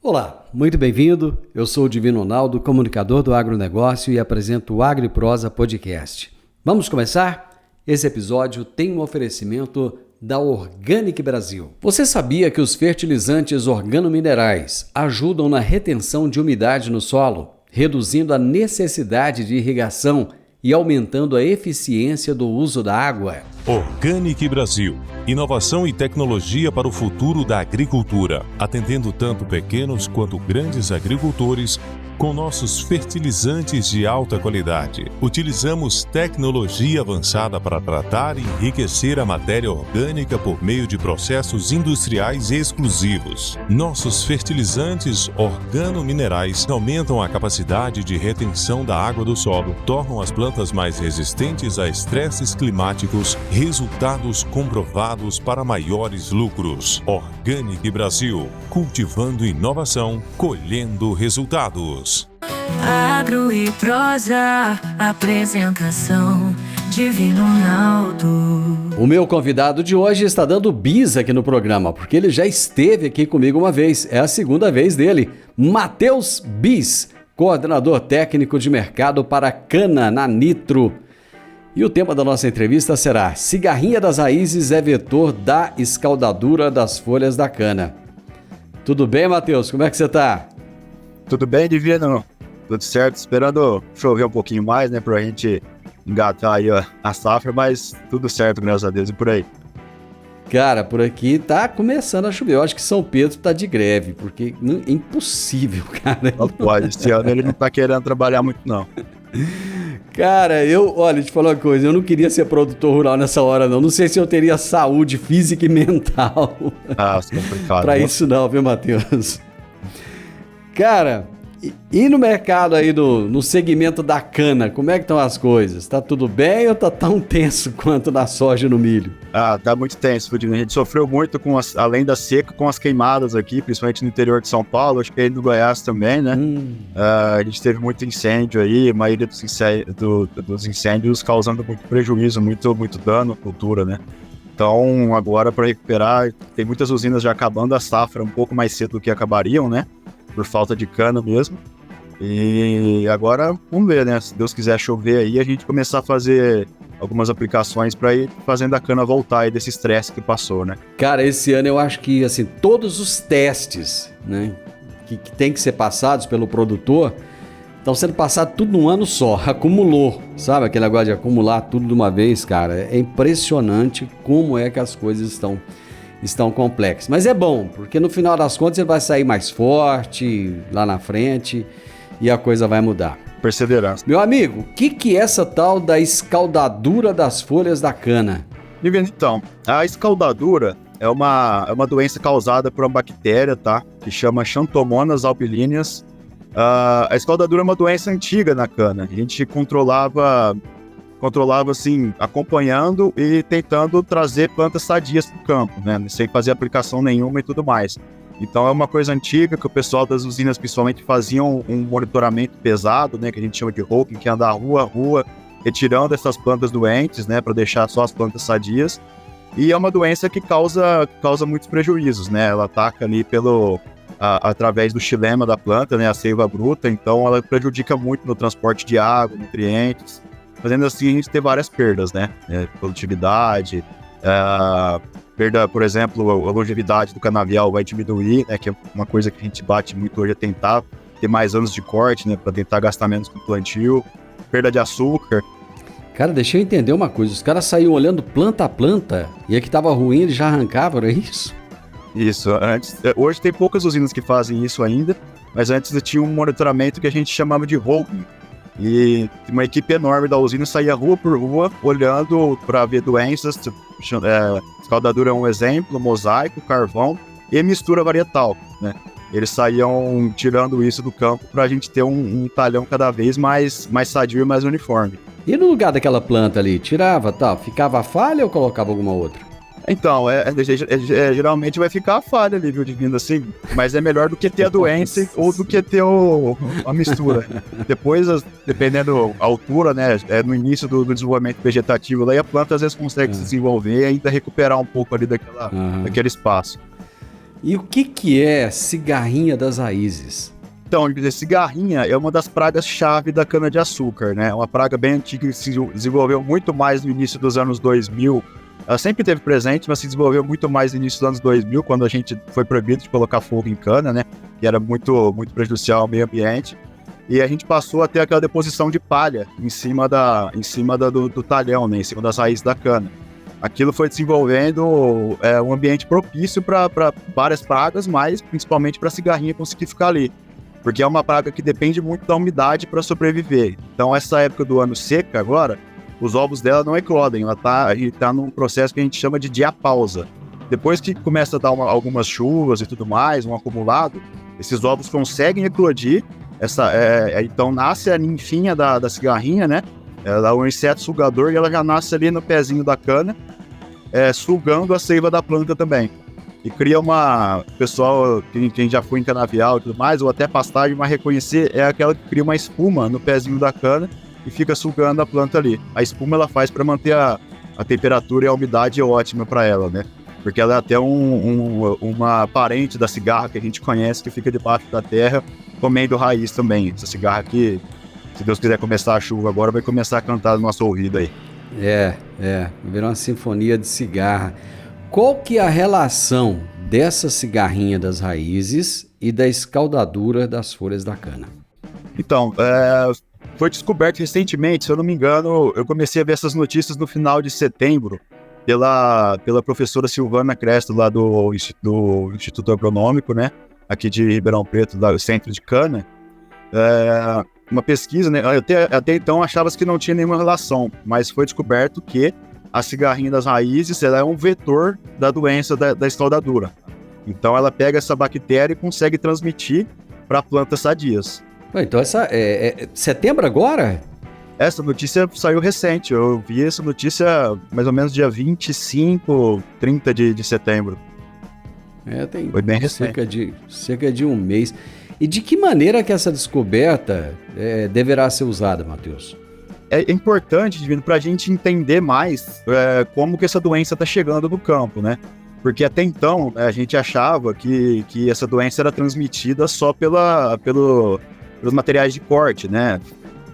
Olá, muito bem-vindo. Eu sou o Divino Ronaldo, comunicador do agronegócio e apresento o AgriProsa Podcast. Vamos começar? Esse episódio tem um oferecimento da Organic Brasil. Você sabia que os fertilizantes organominerais ajudam na retenção de umidade no solo, reduzindo a necessidade de irrigação e aumentando a eficiência do uso da água? Organic Brasil. Inovação e tecnologia para o futuro da agricultura, atendendo tanto pequenos quanto grandes agricultores com nossos fertilizantes de alta qualidade. Utilizamos tecnologia avançada para tratar e enriquecer a matéria orgânica por meio de processos industriais exclusivos. Nossos fertilizantes organominerais aumentam a capacidade de retenção da água do solo, tornam as plantas mais resistentes a estresses climáticos, resultados comprovados para maiores lucros. Organic Brasil, cultivando inovação, colhendo resultados. Agro e Prosa, apresentação Divino Ronaldo. O meu convidado de hoje está dando bis aqui no programa, porque ele já esteve aqui comigo uma vez, é a segunda vez dele. Matheus Bis, coordenador técnico de mercado para cana na Nitro. E o tema da nossa entrevista será: cigarrinha das raízes é vetor da escaldadura das folhas da cana. Tudo bem, Matheus? Como é que você está? Tudo bem, Divino? Tudo certo, esperando chover um pouquinho mais, né, pra gente engatar aí a safra, mas tudo certo, graças a Deus, e por aí. Cara, por aqui tá começando a chover. Eu acho que São Pedro tá de greve, porque é impossível, cara. Não pode, esse ano ele não tá querendo trabalhar muito, não. Cara, olha, te falar uma coisa, eu não queria ser produtor rural nessa hora, não. Não sei se eu teria saúde física e mental Isso é complicado. pra isso não, viu, Matheus? Cara, e no mercado aí, no segmento da cana, como é que estão as coisas? Tá tudo bem ou tá tão tenso quanto na soja e no milho? Tá muito tenso, Divino. A gente sofreu muito, além da seca, com as queimadas aqui, principalmente no interior de São Paulo, acho que aí no Goiás também, né? A gente teve muito incêndio aí, a maioria dos incêndios causando muito prejuízo, muito dano à cultura, né? Então, agora para recuperar, tem muitas usinas já acabando a safra um pouco mais cedo do que acabariam, né? Por falta de cana mesmo. E agora, vamos ver, né? Se Deus quiser chover aí, a gente começar a fazer algumas aplicações para ir fazendo a cana voltar aí desse estresse que passou, né? Cara, esse ano eu acho que, assim, todos os testes, né, que tem que ser passados pelo produtor, estão sendo passados tudo num ano só. Acumulou, sabe? Aquele negócio de acumular tudo de uma vez, cara. É impressionante como é que as coisas estão complexas. Mas é bom, porque no final das contas ele vai sair mais forte lá na frente e a coisa vai mudar. Perseverança. Meu amigo, o que é essa tal da escaldadura das folhas da cana? Então, a escaldadura é uma doença causada por uma bactéria, tá? Que chama Xanthomonas albilíneas. A escaldadura é uma doença antiga na cana. A gente controlava assim, acompanhando e tentando trazer plantas sadias para o campo, né? Sem fazer aplicação nenhuma e tudo mais. Então é uma coisa antiga que o pessoal das usinas principalmente faziam um monitoramento pesado, né? Que a gente chama de roping, que é andar rua a rua, retirando essas plantas doentes, né? Para deixar só as plantas sadias. E é uma doença que causa muitos prejuízos, né? Ela ataca ali através do xilema da planta, né? A seiva bruta, então ela prejudica muito no transporte de água, nutrientes, fazendo assim a gente ter várias perdas, né? Produtividade, perda, por exemplo, a longevidade do canavial vai diminuir, né? Que é uma coisa que a gente bate muito hoje, é tentar ter mais anos de corte, né? Para tentar gastar menos com plantio, perda de açúcar. Cara, deixa eu entender uma coisa, os caras saíam olhando planta a planta e a que tava ruim eles já arrancavam, era isso? Isso, hoje tem poucas usinas que fazem isso ainda, mas antes tinha um monitoramento que a gente chamava de roping. E uma equipe enorme da usina saía rua por rua, olhando para ver doenças. Escaldadura é um exemplo, mosaico, carvão e mistura varietal, né? Eles saíam tirando isso do campo para a gente ter um talhão cada vez mais sadio e mais uniforme. E no lugar daquela planta ali, tirava, tal, ficava a falha ou colocava alguma outra? Então, geralmente vai ficar a falha ali, viu, Divino, assim, mas é melhor do que ter a doença ou do que ter a mistura. Depois, dependendo da altura, né, no início do desenvolvimento vegetativo, daí a planta às vezes consegue se desenvolver e ainda recuperar um pouco ali daquele espaço. E o que é cigarrinha das raízes? Então, cigarrinha é uma das pragas-chave da cana-de-açúcar, né? É uma praga bem antiga que se desenvolveu muito mais no início dos anos 2000. Ela sempre esteve presente, mas se desenvolveu muito mais no início dos anos 2000, quando a gente foi proibido de colocar fogo em cana, né? Que era muito, muito prejudicial ao meio ambiente. E a gente passou a ter aquela deposição de palha em cima do talhão, né? Em cima das raízes da cana. Aquilo foi desenvolvendo um ambiente propício para várias pragas, mas principalmente para a cigarrinha conseguir ficar ali. Porque é uma praga que depende muito da umidade para sobreviver. Então, essa época do ano seca agora, os ovos dela não eclodem. Ela tá num processo que a gente chama de diapausa. Depois que começa a dar algumas chuvas e tudo mais, um acumulado, esses ovos conseguem eclodir. Então, nasce a ninfinha da cigarrinha, né? Ela é um inseto sugador e ela já nasce ali no pezinho da cana, sugando a seiva da planta também. E cria pessoal, quem já foi em canavial e tudo mais, ou até pastagem, vai reconhecer, é aquela que cria uma espuma no pezinho da cana e fica sugando a planta ali. A espuma ela faz para manter a temperatura e a umidade ótima para ela, né? Porque ela é até uma parente da cigarra que a gente conhece, que fica debaixo da terra, comendo raiz também. Essa cigarra aqui, se Deus quiser começar a chuva agora, vai começar a cantar no nosso ouvido aí. Virou uma sinfonia de cigarra. Qual que é a relação dessa cigarrinha das raízes e da escaldadura das folhas da cana? Então, foi descoberto recentemente, se eu não me engano, eu comecei a ver essas notícias no final de setembro, pela professora Silvana Cresto, lá do Instituto Agronômico, né, aqui de Ribeirão Preto, do Centro de Cana. Uma pesquisa, né, até então achava-se que não tinha nenhuma relação, mas foi descoberto que a cigarrinha das raízes ela é um vetor da doença da escaldadura. Então ela pega essa bactéria e consegue transmitir para plantas sadias. Então essa setembro agora? Essa notícia saiu recente, eu vi essa notícia mais ou menos dia 25, 30 de setembro. Foi bem recente. Cerca de um mês. E de que maneira que essa descoberta deverá ser usada, Matheus? É importante, Divino, para a gente entender mais como que essa doença está chegando no campo, né? Porque até então a gente achava que essa doença era transmitida só pelos materiais de corte, né?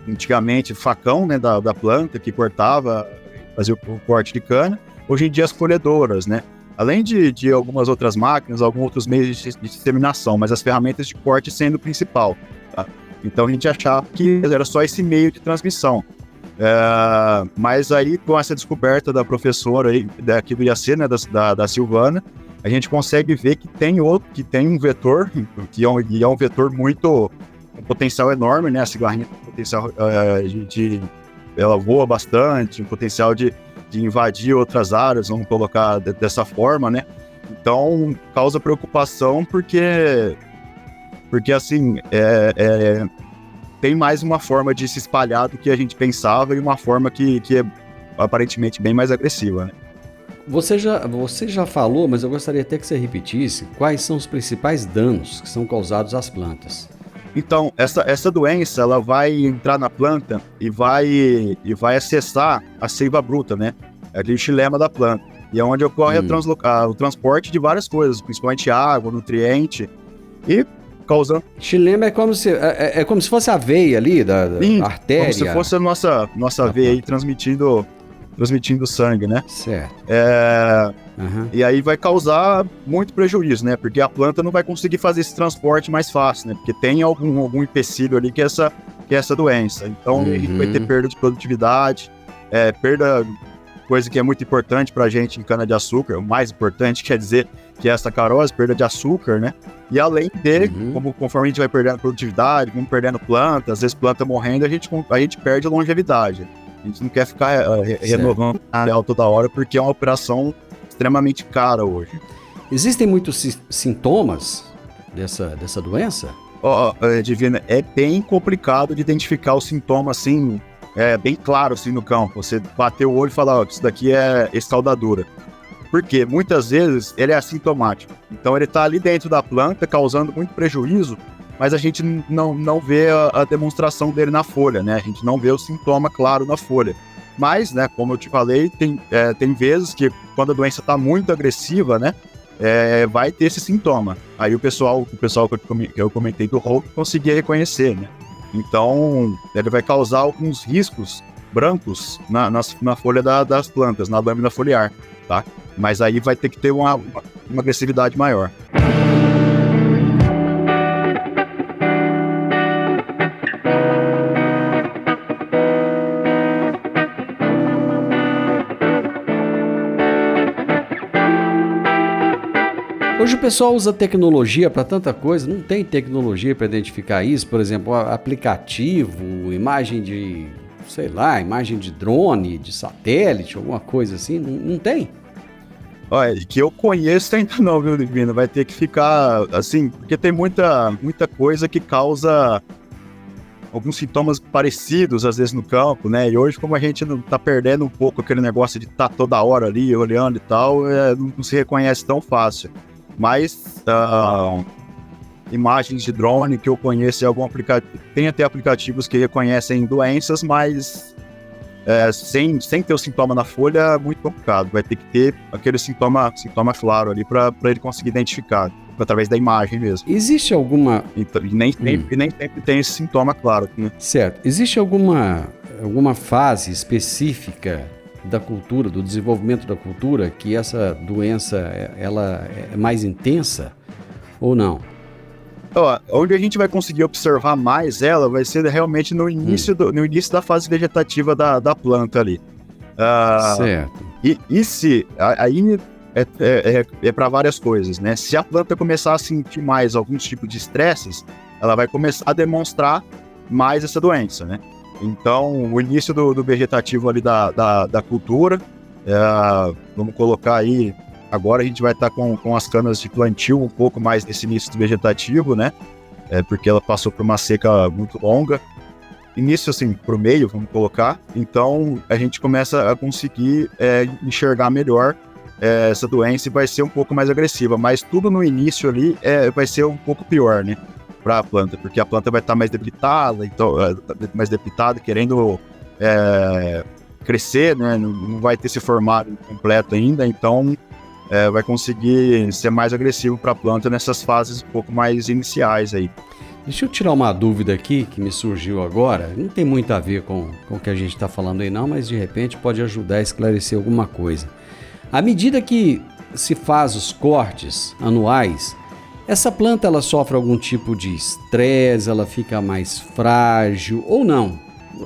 Antigamente, facão, né, da planta que cortava, fazia o corte de cana. Hoje em dia, as colhedoras, né? Além de algumas outras máquinas, alguns outros meios de disseminação, mas as ferramentas de corte sendo o principal, tá? Então a gente achava que era só esse meio de transmissão. Mas aí, com essa descoberta da professora aí, daqui do IAC, né, da Silvana, a gente consegue ver que tem um vetor, que é um vetor muito, um potencial enorme, né? A cigarrinha tem um potencial ela voa bastante, um potencial de invadir outras áreas, vamos colocar dessa forma, né? Então, causa preocupação porque assim, tem mais uma forma de se espalhar do que a gente pensava e uma forma que é aparentemente bem mais agressiva, né? Você já falou, mas eu gostaria até que você repetisse quais são os principais danos que são causados às plantas. Então, essa doença, ela vai entrar na planta e vai acessar a seiva bruta, né? É aquele xilema da planta. E é onde ocorre o transporte de várias coisas, principalmente água, nutriente, e causando... Xilema é como se fosse a veia ali, da artéria. Como se fosse a nossa veia aí transmitindo sangue, né? Certo. E aí vai causar muito prejuízo, né? Porque a planta não vai conseguir fazer esse transporte mais fácil, né? Porque tem algum empecilho ali que é essa doença. Então a gente vai ter perda de produtividade, coisa que é muito importante pra gente em cana-de-açúcar, o mais importante, quer dizer, que é a sacarose, perda de açúcar, né? E além de, conforme a gente vai perdendo produtividade, vamos perdendo planta, às vezes planta morrendo, a gente perde a longevidade. A gente não quer ficar renovando toda hora, porque é uma operação extremamente cara hoje. Existem muitos sintomas dessa doença? Divina, é bem complicado de identificar o sintoma assim, bem claro assim no campo. Você bater o olho e falar, isso daqui é escaldadura. Porque muitas vezes ele é assintomático. Então ele está ali dentro da planta, causando muito prejuízo, mas a gente não vê a demonstração dele na folha, né? A gente não vê o sintoma claro na folha. Mas, né, como eu te falei, tem vezes que quando a doença está muito agressiva, né, vai ter esse sintoma. Aí o pessoal que eu comentei do Hulk conseguia reconhecer, né? Então, ele vai causar alguns riscos brancos na folha das plantas, na lâmina foliar, tá? Mas aí vai ter que ter uma agressividade maior. Hoje o pessoal usa tecnologia para tanta coisa, não tem tecnologia para identificar isso, por exemplo, aplicativo, imagem de, sei lá, imagem de drone, de satélite, alguma coisa assim, não tem? Olha, que eu conheço ainda não, viu, Divino? Vai ter que ficar assim, porque tem muita coisa que causa alguns sintomas parecidos, às vezes, no campo, né? E hoje, como a gente não tá perdendo um pouco aquele negócio de estar toda hora ali, olhando e tal, não se reconhece tão fácil. Mas imagens de drone que eu conheço, tem até aplicativos que reconhecem doenças, mas sem ter o sintoma na folha é muito complicado. Vai ter que ter aquele sintoma claro ali para ele conseguir identificar, através da imagem mesmo. Existe alguma... Então, e nem sempre tem esse sintoma claro, né? Certo. Existe alguma fase específica da cultura, do desenvolvimento da cultura, que essa doença ela é mais intensa ou não? Onde a gente vai conseguir observar mais ela vai ser realmente no início da fase vegetativa da planta ali. Certo. Aí é para várias coisas, né? Se a planta começar a sentir mais alguns tipos de estresses, ela vai começar a demonstrar mais essa doença, né? Então, o início do vegetativo ali da cultura, vamos colocar aí, agora a gente vai estar com as canas de plantio um pouco mais nesse início do vegetativo, né? Porque ela passou por uma seca muito longa. Início, assim, pro meio, vamos colocar. Então, a gente começa a conseguir enxergar melhor essa doença e vai ser um pouco mais agressiva. Mas tudo no início ali vai ser um pouco pior, né? Para a planta, porque a planta vai estar mais debilitada, querendo crescer, né? Não vai ter se formado completo ainda, então vai conseguir ser mais agressivo para a planta nessas fases um pouco mais iniciais aí. Deixa eu tirar uma dúvida aqui que me surgiu agora, não tem muito a ver com o que a gente está falando aí não, mas de repente pode ajudar a esclarecer alguma coisa. À medida que se faz os cortes anuais, essa planta ela sofre algum tipo de estresse, ela fica mais frágil ou não?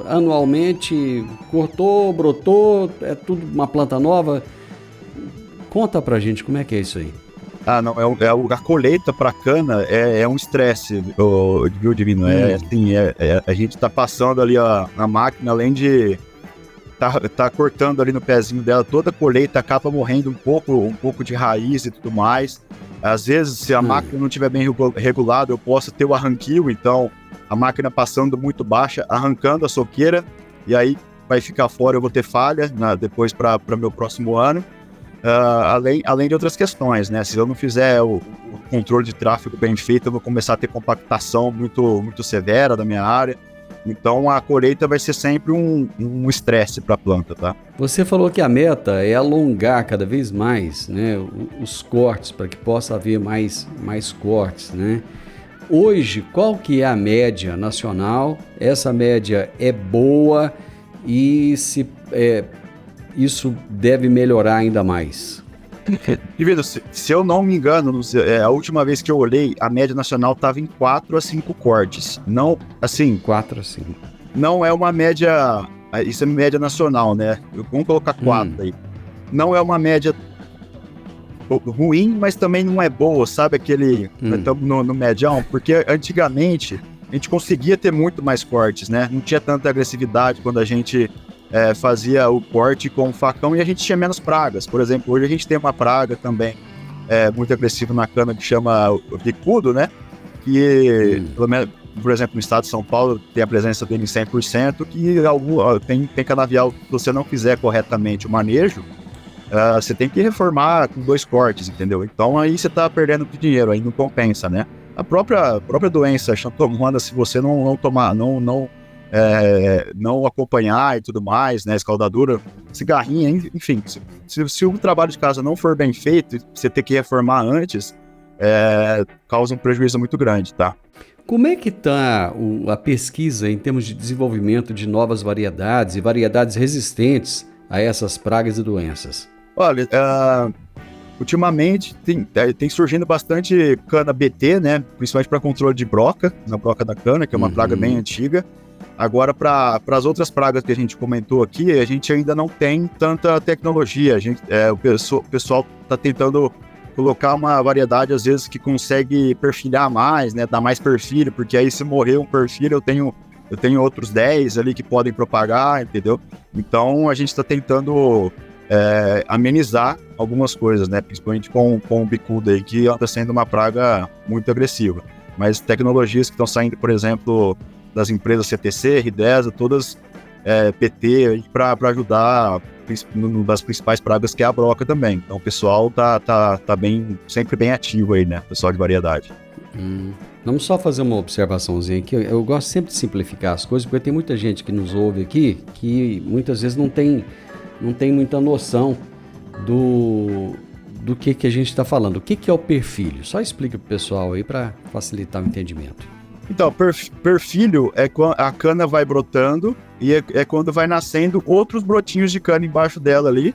Anualmente cortou, brotou, é tudo uma planta nova? Conta pra gente como é que é isso aí. Não, a colheita para cana é um estresse, viu, Divino? A gente tá passando ali na máquina, além de tá cortando ali no pezinho dela, toda a colheita acaba morrendo um pouco de raiz e tudo mais. Às vezes, se a máquina não estiver bem regulada, eu posso ter o arranquio, então a máquina passando muito baixa, arrancando a soqueira, e aí vai ficar fora, eu vou ter falha depois para meu próximo ano. Além de outras questões, né? Se eu não fizer o controle de tráfego bem feito, eu vou começar a ter compactação muito severa da minha área. Então a colheita vai ser sempre um estresse para a planta, tá? Você falou que a meta é alongar cada vez mais, né, os cortes, para que possa haver mais cortes, né? Hoje, qual que é a média nacional? Essa média é boa e isso deve melhorar ainda mais? Divino, se eu não me engano, a última vez que eu olhei, a média nacional estava em 4 a 5 cortes. Não, assim... 4 a 5. Não é uma média... Isso é média nacional, né? Vamos colocar 4 aí. Não é uma média ruim, mas também não é boa, sabe? Estamos no medião, porque antigamente a gente conseguia ter muito mais cortes, né? Não tinha tanta agressividade quando a gente... fazia o corte com o facão e a gente tinha menos pragas. Por exemplo, hoje a gente tem uma praga também muito agressiva na cana que chama o bicudo, né? Que, pelo menos, por exemplo, no estado de São Paulo tem a presença dele em 100%, que tem canavial, se você não fizer corretamente o manejo, você tem que reformar com 2 cortes, entendeu? Então aí você tá perdendo dinheiro, aí não compensa, né? A própria doença xantomona, se você não não acompanhar e tudo mais, né? Escaldadura, cigarrinha, enfim. Se o trabalho de casa não for bem feito, você ter que reformar antes, causa um prejuízo muito grande, tá? Como é que está a pesquisa em termos de desenvolvimento de novas variedades e variedades resistentes a essas pragas e doenças? Olha, ultimamente tem surgindo bastante cana BT, né? Principalmente para controle de broca, na broca da cana, que é uma praga bem antiga. Agora, para as outras pragas que a gente comentou aqui, a gente ainda não tem tanta tecnologia. O pessoal está tentando colocar uma variedade, às vezes, que consegue perfilhar mais, né? Dar mais perfilho, porque aí se morrer um perfilho, eu tenho outros 10 ali que podem propagar, entendeu? Então, a gente está tentando amenizar algumas coisas, né? Principalmente com o bicudo aí, que anda sendo uma praga muito agressiva. Mas tecnologias que estão saindo, por exemplo, das empresas CTC, R10, todas PT, para ajudar das principais pragas, que é a broca também. Então o pessoal tá sempre bem ativo aí, né? Pessoal de variedade. Vamos só fazer uma observaçãozinha aqui. Eu gosto sempre de simplificar as coisas, porque tem muita gente que nos ouve aqui que muitas vezes não tem muita noção do que a gente está falando. O que é o perfilho? Só explica para o pessoal aí para facilitar o entendimento. Então, perfilho é quando a cana vai brotando e é quando vai nascendo outros brotinhos de cana embaixo dela ali,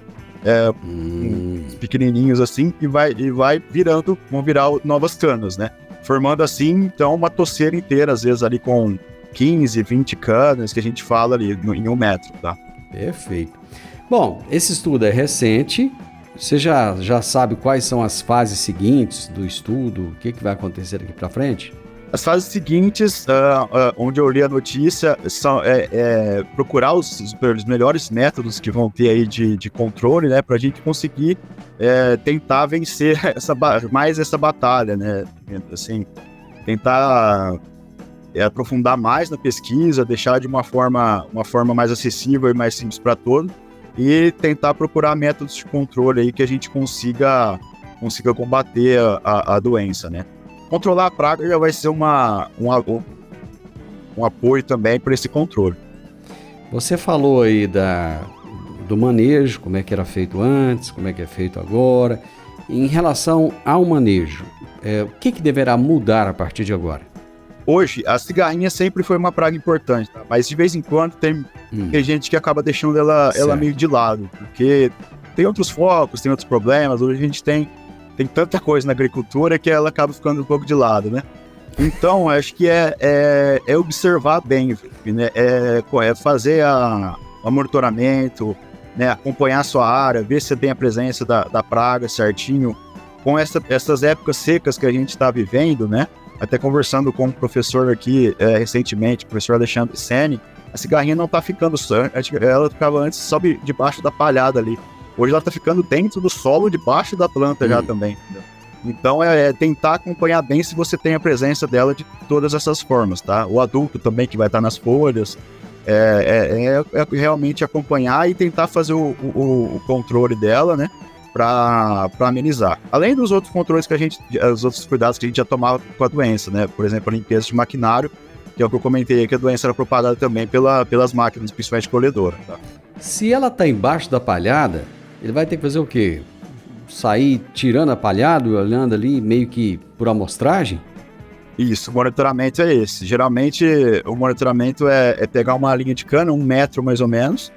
pequenininhos assim, e vão virar novas canas, né? Formando assim, então, uma toceira inteira, às vezes ali com 15, 20 canas, que a gente fala ali em 1 metro, tá? Perfeito. Bom, esse estudo é recente. Você já sabe quais são as fases seguintes do estudo? O que vai acontecer daqui para frente? As fases seguintes, onde eu li a notícia, são procurar os melhores métodos que vão ter aí de controle, né, para a gente conseguir tentar vencer essa batalha, né, assim, tentar aprofundar mais na pesquisa, deixar de uma forma mais acessível e mais simples para todos, e tentar procurar métodos de controle aí que a gente consiga combater a doença, né. Controlar a praga já vai ser um apoio também para esse controle. Você falou aí do manejo, como é que era feito antes, como é que é feito agora. Em relação ao manejo, o que deverá mudar a partir de agora? Hoje, a cigarrinha sempre foi uma praga importante, tá? Mas de vez em quando tem gente que acaba deixando ela meio de lado, porque tem outros focos, tem outros problemas. Hoje a gente tem tanta coisa na agricultura que ela acaba ficando um pouco de lado, né? Então, acho que é observar bem, né? Fazer o monitoramento, né? Acompanhar a sua área, ver se tem a presença da praga certinho. Com essas épocas secas que a gente está vivendo, né? Até conversando com um professor aqui recentemente, o professor Alexandre Sene, a cigarrinha não está ficando só. Ela ficava antes só debaixo da palhada ali. Hoje ela está ficando dentro do solo, debaixo da planta já também. Entendeu? Então tentar acompanhar bem se você tem a presença dela de todas essas formas, tá? O adulto também que vai estar nas folhas, realmente acompanhar e tentar fazer o controle dela, né? Para amenizar. Além dos outros controles os outros cuidados que a gente já tomava com a doença, né? Por exemplo, a limpeza de maquinário, que é o que eu comentei, que a doença era propagada também pelas máquinas, principalmente colhedora, tá? Se ela está embaixo da palhada, ele vai ter que fazer o quê? Sair tirando a palhada, olhando ali meio que por amostragem? Isso, o monitoramento é esse. Geralmente o monitoramento é pegar uma linha de cana, 1 metro mais ou menos,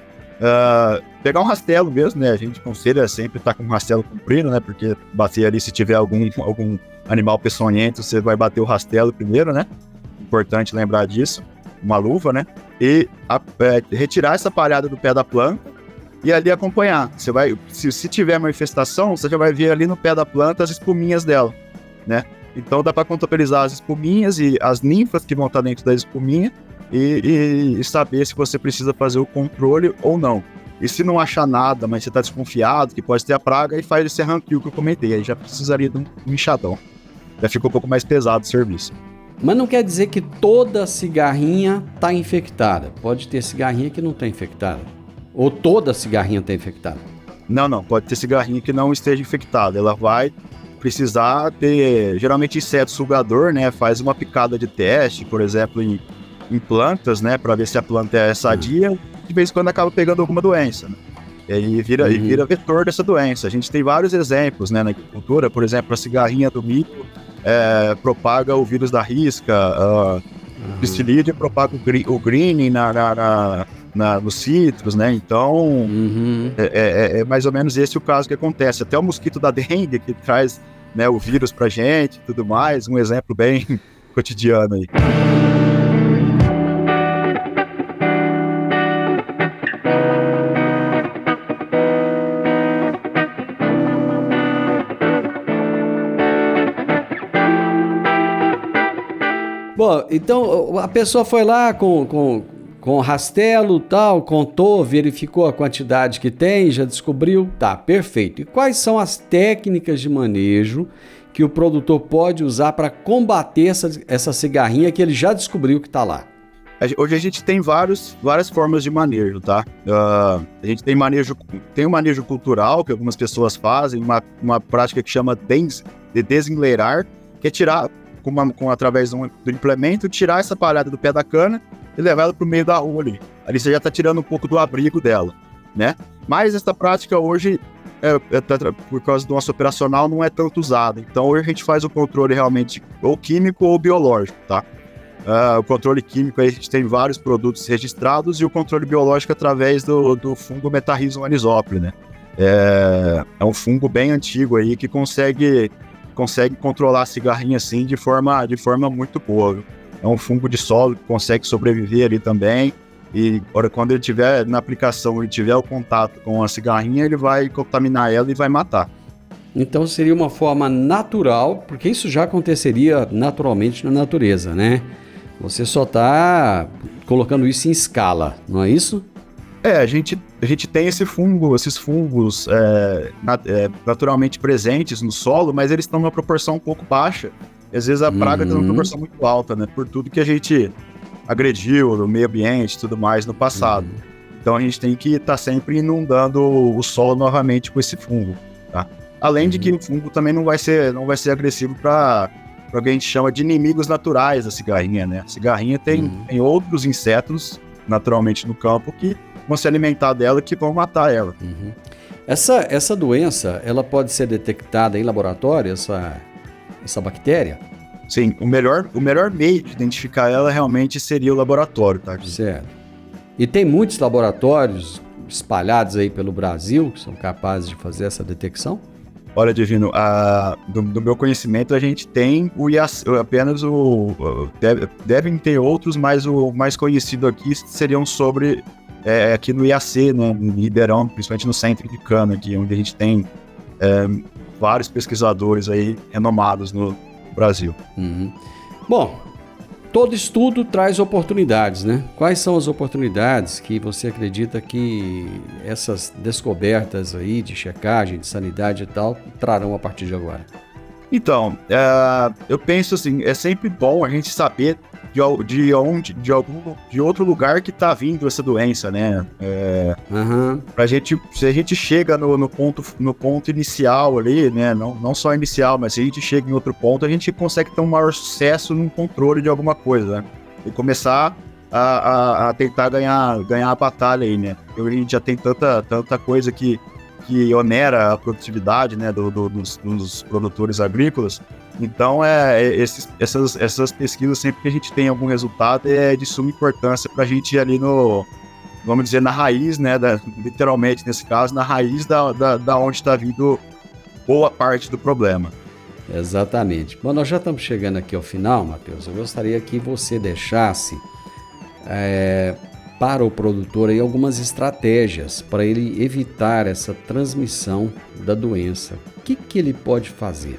pegar um rastelo mesmo, né? A gente aconselha sempre estar com um rastelo comprido, né? Porque bater ali, se tiver algum animal peçonhento, você vai bater o rastelo primeiro, né? Importante lembrar disso. Uma luva, né? E retirar essa palhada do pé da planta e ali acompanhar. Você vai, se tiver uma infestação, você já vai ver ali no pé da planta as espuminhas dela, né? Então dá para contabilizar as espuminhas e as ninfas que vão estar dentro da espuminha e saber se você precisa fazer o controle ou não. E se não achar nada, mas você está desconfiado que pode ter a praga, aí faz esse arranquio que eu comentei. Aí já precisaria de um enxadão. Já fica um pouco mais pesado o serviço. Mas não quer dizer que toda cigarrinha está infectada. Pode ter cigarrinha que não está infectada. Ou toda cigarrinha está infectada? Não. Pode ter cigarrinha que não esteja infectada. Ela vai precisar ter, geralmente, inseto sugador, né? Faz uma picada de teste, por exemplo, em em plantas, né, para ver se a planta é sadia, de vez em quando acaba pegando alguma doença, né? E aí vira vetor dessa doença. A gente tem vários exemplos, né, na agricultura. Por exemplo, a cigarrinha do milho propaga o vírus da risca, o psilídeo propaga o greening nos citros, né? Então, é mais ou menos esse o caso que acontece. Até o mosquito da dengue, que traz, né, o vírus pra gente e tudo mais, um exemplo bem cotidiano aí. Bom, então a pessoa foi lá com o rastelo, tal, contou, verificou a quantidade que tem, já descobriu, tá, perfeito. E quais são as técnicas de manejo que o produtor pode usar para combater essa cigarrinha que ele já descobriu que está lá? Hoje a gente tem várias formas de manejo, tá? A gente tem o manejo cultural, que algumas pessoas fazem, uma prática que chama de desenleirar, que é tirar, através do implemento, tirar essa palhada do pé da cana e levar ela para o meio da rua ali. Ali você já está tirando um pouco do abrigo dela, né? Mas essa prática hoje, por causa do nosso operacional, não é tanto usada. Então hoje a gente faz o controle realmente ou químico ou biológico, tá? O controle químico, aí a gente tem vários produtos registrados, e o controle biológico através do fungo Metarrhizum anisopli, né? É um fungo bem antigo aí que consegue controlar a cigarrinha assim de forma muito boa, viu? É um fungo de solo que consegue sobreviver ali também, e quando ele tiver na aplicação, ele tiver o contato com a cigarrinha, ele vai contaminar ela e vai matar. Então seria uma forma natural, porque isso já aconteceria naturalmente na natureza, né? Você só está colocando isso em escala, não é isso? A gente tem esses fungos naturalmente presentes no solo, mas eles estão numa proporção um pouco baixa. E às vezes a praga está numa proporção muito alta, né? Por tudo que a gente agrediu no meio ambiente e tudo mais no passado. Então a gente tem que estar sempre inundando o solo novamente com esse fungo, tá? Além de que o fungo também não vai ser agressivo para o que a gente chama de inimigos naturais da cigarrinha, né? A cigarrinha tem outros insetos naturalmente no campo que vão se alimentar dela, que vão matar ela. Essa doença, ela pode ser detectada em laboratório, essa bactéria? Sim, o melhor meio de identificar ela realmente seria o laboratório, tá? Certo. E tem muitos laboratórios espalhados aí pelo Brasil que são capazes de fazer essa detecção? Olha, Divino, do meu conhecimento a gente tem apenas devem ter outros, mas o mais conhecido aqui seriam aqui no IAC, né, em Ribeirão, principalmente no centro de Cana, aqui, onde a gente tem vários pesquisadores aí renomados no Brasil. Bom, todo estudo traz oportunidades, né? Quais são as oportunidades que você acredita que essas descobertas aí de checagem, de sanidade e tal, trarão a partir de agora? Então, eu penso assim, é sempre bom a gente saber de outro lugar que está vindo essa doença, né? Se a gente chega no ponto inicial ali, né? Não só inicial, mas se a gente chega em outro ponto, a gente consegue ter um maior sucesso no controle de alguma coisa, né? E começar a tentar ganhar a batalha aí, né? Porque a gente já tem tanta coisa que onera a produtividade, né, dos produtores agrícolas. Então, essas pesquisas, sempre que a gente tem algum resultado, é de suma importância para a gente ir ali vamos dizer, na raiz, né, literalmente nesse caso, na raiz da onde está vindo boa parte do problema. Exatamente. Bom, nós já estamos chegando aqui ao final, Matheus. Eu gostaria que você deixasse para o produtor aí algumas estratégias para ele evitar essa transmissão da doença. O que ele pode fazer?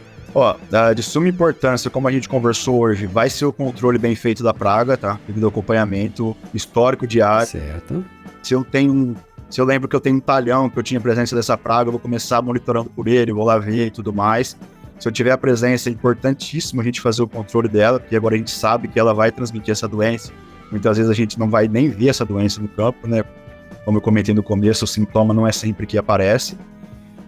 De suma importância, como a gente conversou hoje, vai ser o controle bem feito da praga, tá? Devido ao acompanhamento histórico diário. Certo. Se eu lembro que eu tenho um talhão, que eu tinha presença dessa praga, eu vou começar monitorando por ele, vou lá ver e tudo mais. Se eu tiver a presença, é importantíssimo a gente fazer o controle dela, porque agora a gente sabe que ela vai transmitir essa doença. Muitas vezes a gente não vai nem ver essa doença no campo, né? Como eu comentei no começo, o sintoma não é sempre que aparece.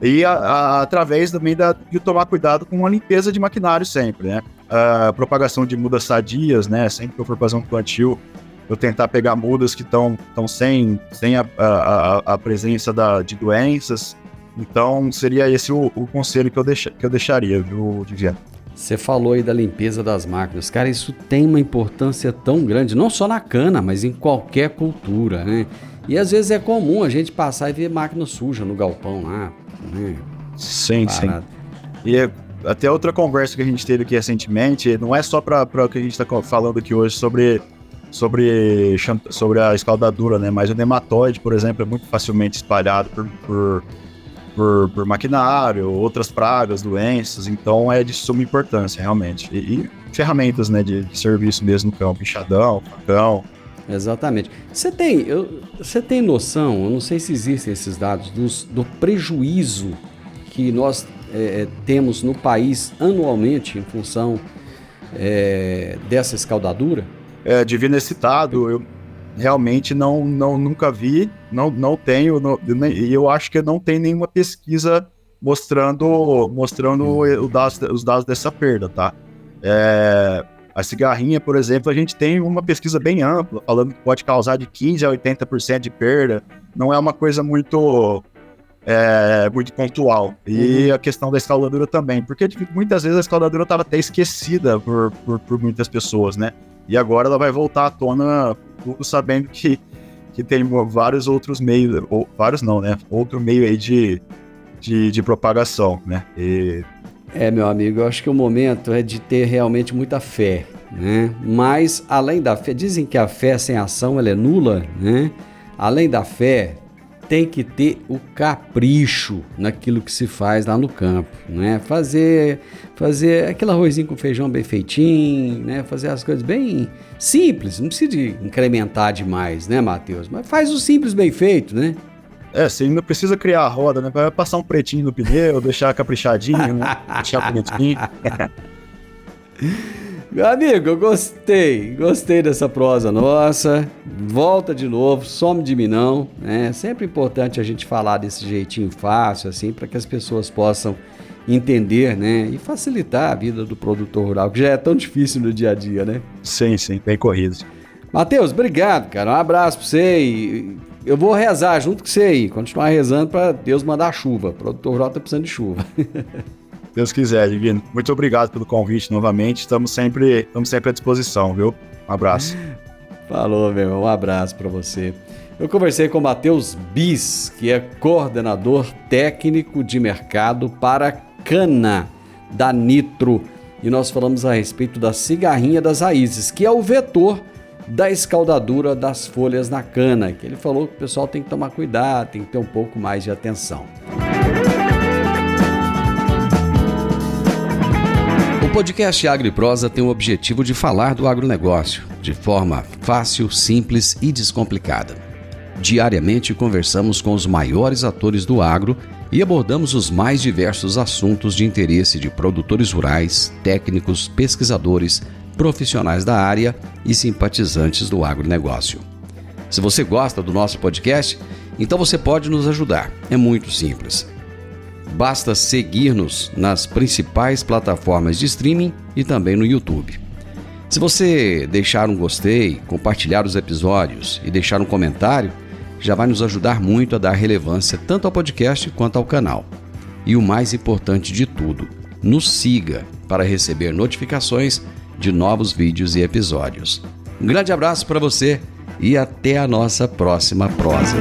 E através também de tomar cuidado com a limpeza de maquinário sempre, né? A propagação de mudas sadias, né? Sempre que eu for fazer um plantio, eu tentar pegar mudas que estão sem a presença de doenças. Então, seria esse o conselho que eu deixaria, viu, Divino? Você falou aí da limpeza das máquinas. Cara, isso tem uma importância tão grande, não só na cana, mas em qualquer cultura, né? E às vezes é comum a gente passar e ver máquina suja no galpão lá, né? Sim. E até outra conversa que a gente teve aqui recentemente, não é só para o que a gente está falando aqui hoje sobre a escaldadura, né? Mas o nematóide, por exemplo, é muito facilmente espalhado por maquinário, outras pragas, doenças, então é de suma importância, realmente. E ferramentas, né, de serviço mesmo no campo, enxadão, facão. Exatamente. Você tem noção, eu não sei se existem esses dados, do prejuízo que nós temos no país anualmente em função dessa escaldadura? Divino é citado, eu realmente nunca vi, não tenho, e eu acho que não tem nenhuma pesquisa mostrando os dados dessa perda, tá? A cigarrinha, por exemplo, a gente tem uma pesquisa bem ampla, falando que pode causar de 15% a 80% de perda, não é uma coisa muito pontual. E a questão da escaldadura também, porque muitas vezes a escaldadura estava até esquecida por muitas pessoas, né? E agora ela vai voltar à tona, tudo sabendo que tem vários outros meios, ou vários não, né? Outro meio aí de propagação, né? Meu amigo, eu acho que o momento é de ter realmente muita fé, né? Mas, além da fé, dizem que a fé sem ação ela é nula, né? Além da fé, tem que ter o capricho naquilo que se faz lá no campo, né? Fazer aquele arrozinho com feijão bem feitinho, né? Fazer as coisas bem simples, não precisa de incrementar demais, né, Matheus? Mas faz o simples bem feito, né? Você não precisa criar a roda, né? Vai passar um pretinho no pneu, deixar caprichadinho, né? Deixar bonitinho. Meu amigo, eu gostei dessa prosa nossa. Volta de novo, some de mim não, né? É sempre importante a gente falar desse jeitinho fácil, assim, para que as pessoas possam entender, né? E facilitar a vida do produtor rural, que já é tão difícil no dia a dia, né? Sim, bem corrido. Matheus, obrigado, cara. Um abraço para você e eu vou rezar junto com você aí, continuar rezando para Deus mandar chuva. O produtor rural tá precisando de chuva. Deus quiser, Divino. Muito obrigado pelo convite novamente. Estamos sempre à disposição, viu? Um abraço. Falou, meu irmão. Um abraço para você. Eu conversei com o Matheus Bis, que é coordenador técnico de mercado para cana da Nitro. E nós falamos a respeito da cigarrinha das raízes, que é o vetor da escaldadura das folhas na cana, que ele falou que o pessoal tem que tomar cuidado, tem que ter um pouco mais de atenção. O podcast Agro e Prosa tem o objetivo de falar do agronegócio de forma fácil, simples e descomplicada. Diariamente conversamos com os maiores atores do agro e abordamos os mais diversos assuntos de interesse de produtores rurais, técnicos, pesquisadores, profissionais da área e simpatizantes do agronegócio. Se você gosta do nosso podcast, então você pode nos ajudar. É muito simples. Basta seguir-nos nas principais plataformas de streaming e também no YouTube. Se você deixar um gostei, compartilhar os episódios e deixar um comentário, já vai nos ajudar muito a dar relevância tanto ao podcast quanto ao canal. E o mais importante de tudo, nos siga para receber notificações de novos vídeos e episódios. Um grande abraço para você e até a nossa próxima prosa.